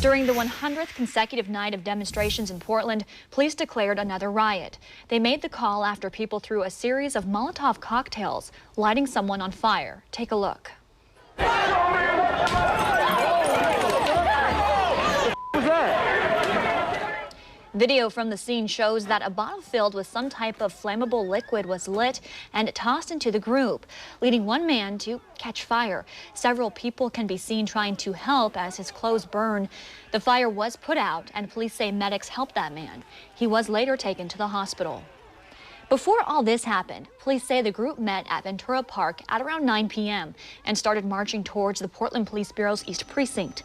During the 100th consecutive night of demonstrations in Portland, police declared another riot. They made the call after people threw a series of Molotov cocktails, lighting someone on fire. Take a look. Video from the scene shows that a bottle filled with some type of flammable liquid was lit and tossed into the group, leading one man to catch fire. Several people can be seen trying to help as his clothes burn. The fire was put out, and police say medics helped that man. He was later taken to the hospital. Before all this happened, police say the group met at Ventura Park at around 9 p.m. and started marching towards the Portland Police Bureau's East Precinct.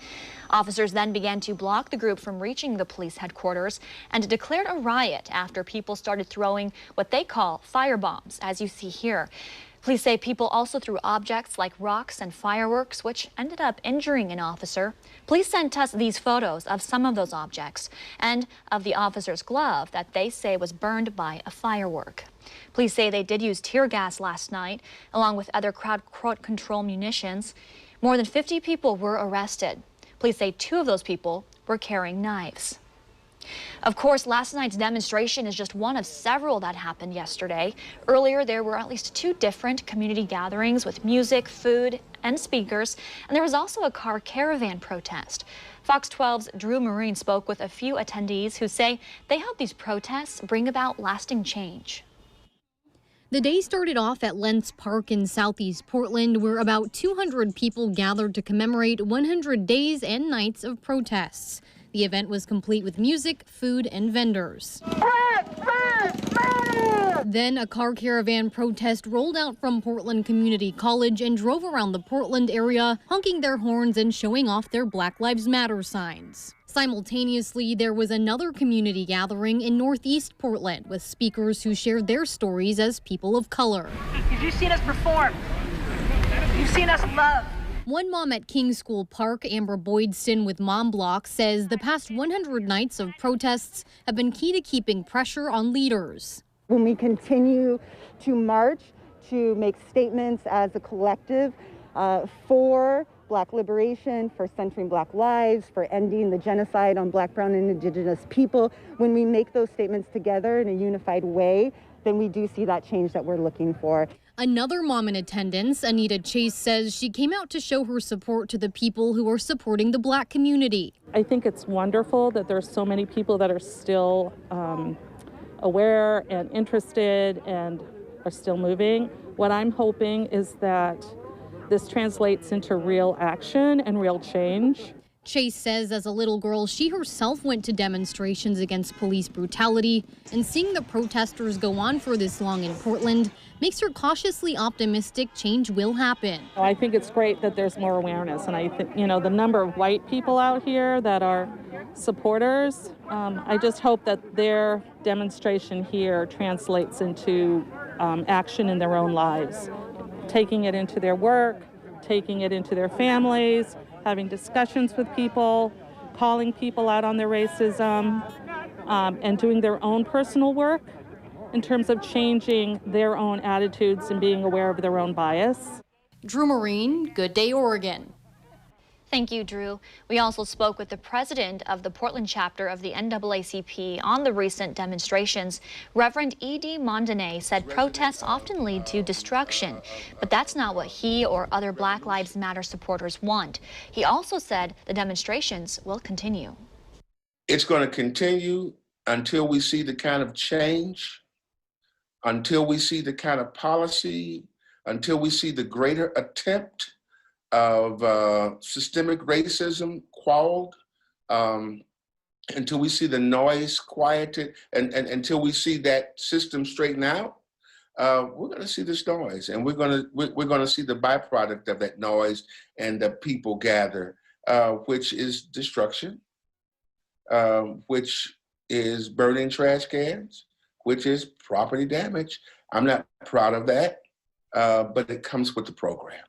Officers then began to block the group from reaching the police headquarters and declared a riot after people started throwing what they call firebombs, as you see here. Police say people also threw objects like rocks and fireworks, which ended up injuring an officer. Police sent us these photos of some of those objects and of the officer's glove that they say was burned by a firework. Police say they did use tear gas last night, along with other crowd control munitions. More than 50 people were arrested. Police say 2 of those people were carrying knives. Of course, last night's demonstration is just one of several that happened yesterday. Earlier, there were at least 2 different community gatherings with music, food, and speakers, and there was also a car caravan protest. Fox 12's Drew Marine spoke with a few attendees who say they hope these protests bring about lasting change. The day started off at Lentz Park in southeast Portland, where about 200 people gathered to commemorate 100 days and nights of protests. The event was complete with music, food, and vendors. Then a car caravan protest rolled out from Portland Community College and drove around the Portland area, honking their horns and showing off their Black Lives Matter signs. Simultaneously, there was another community gathering in northeast Portland with speakers who shared their stories as people of color. You've seen us perform. You've seen us love. One mom at King School Park, Amber Boydston with Mom Block, says the past 100 nights of protests have been key to keeping pressure on leaders. When we continue to march, to make statements as a collective for Black liberation, for centering Black lives, for ending the genocide on Black, Brown, and Indigenous people, when we make those statements together in a unified way, then we do see that change that we're looking for. Another mom in attendance, Anita Chase, says she came out to show her support to the people who are supporting the Black community. I think it's wonderful that there's so many people that are still aware and interested and are still moving. What I'm hoping is that this translates into real action and real change. Chase says as a little girl, she herself went to demonstrations against police brutality, and seeing the protesters go on for this long in Portland makes her cautiously optimistic change will happen. I think it's great that there's more awareness, and I think, the number of white people out here that are supporters, I just hope that their demonstration here translates into action in their own lives, taking it into their work, taking it into their families, having discussions with people, calling people out on their racism, and doing their own personal work in terms of changing their own attitudes and being aware of their own bias. Drew Marine, Good Day, Oregon. Thank you, Drew. We also spoke with the president of the Portland chapter of the NAACP on the recent demonstrations. Reverend E.D. Mondane said protests often lead to destruction, but that's not what he or other Black Lives Matter supporters want. He also said the demonstrations will continue. It's going to continue until we see the kind of change, until we see the kind of policy, until we see the greater attempt of systemic racism quelled, until we see the noise quieted, and until we see that system straighten out, we're going to see this noise, and we're going to see the byproduct of that noise and the people gather, which is destruction, which is burning trash cans, which is property damage. I'm not proud of that, but it comes with the program.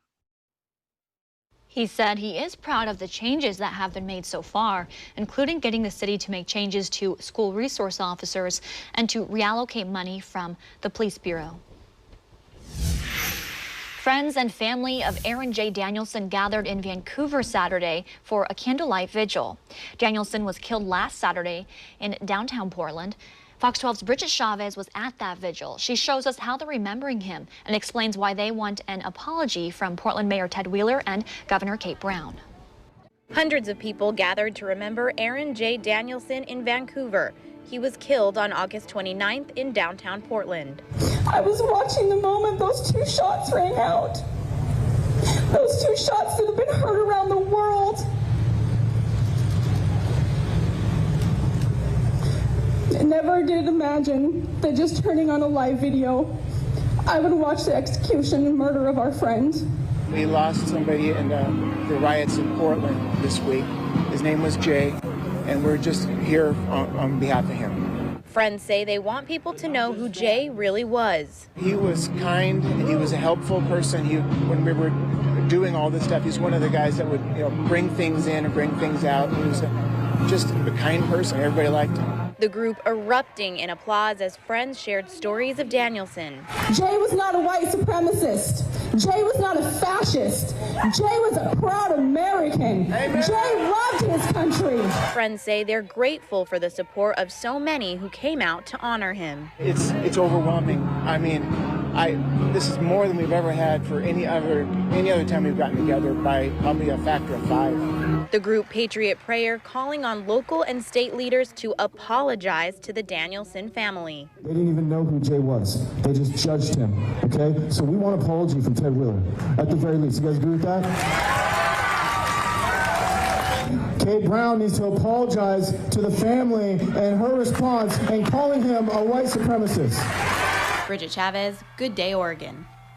He said he is proud of the changes that have been made so far, including getting the city to make changes to school resource officers and to reallocate money from the police bureau. Friends and family of Aaron J. Danielson gathered in Vancouver Saturday for a candlelight vigil. Danielson was killed last Saturday in downtown Portland. Fox 12's Bridget Chavez was at that vigil. She shows us how they're remembering him and explains why they want an apology from Portland Mayor Ted Wheeler and Governor Kate Brown. Hundreds of people gathered to remember Aaron J. Danielson in Vancouver. He was killed on August 29th in downtown Portland. I was watching the moment those two shots rang out. Those two shots that have been heard around the world. I never did imagine that just turning on a live video, I would watch the execution and murder of our friend. We lost somebody in the riots in Portland this week. His name was Jay, and we're just here on behalf of him. Friends say they want people to know who Jay really was. He was kind, he was a helpful person. When we were doing all this stuff, he's one of the guys that would bring things in and bring things out. He was just a kind person. Everybody liked him. The group erupting in applause as friends shared stories of Danielson. Jay was not a white supremacist. Jay was not a fascist. Jay was a proud American. Amen. Jay loved his country. Friends say they're grateful for the support of so many who came out to honor him. It's overwhelming. I mean, this is more than we've ever had for any other time we've gotten together by probably a factor of 5. The group Patriot Prayer calling on local and state leaders to apologize to the Danielson family. They didn't even know who Jay was. They just judged him, okay? So we want an apology from Ted Wheeler, at the very least. You guys agree with that? Kate Brown needs to apologize to the family and her response and calling him a white supremacist. Bridget Chavez, Good Day, Oregon.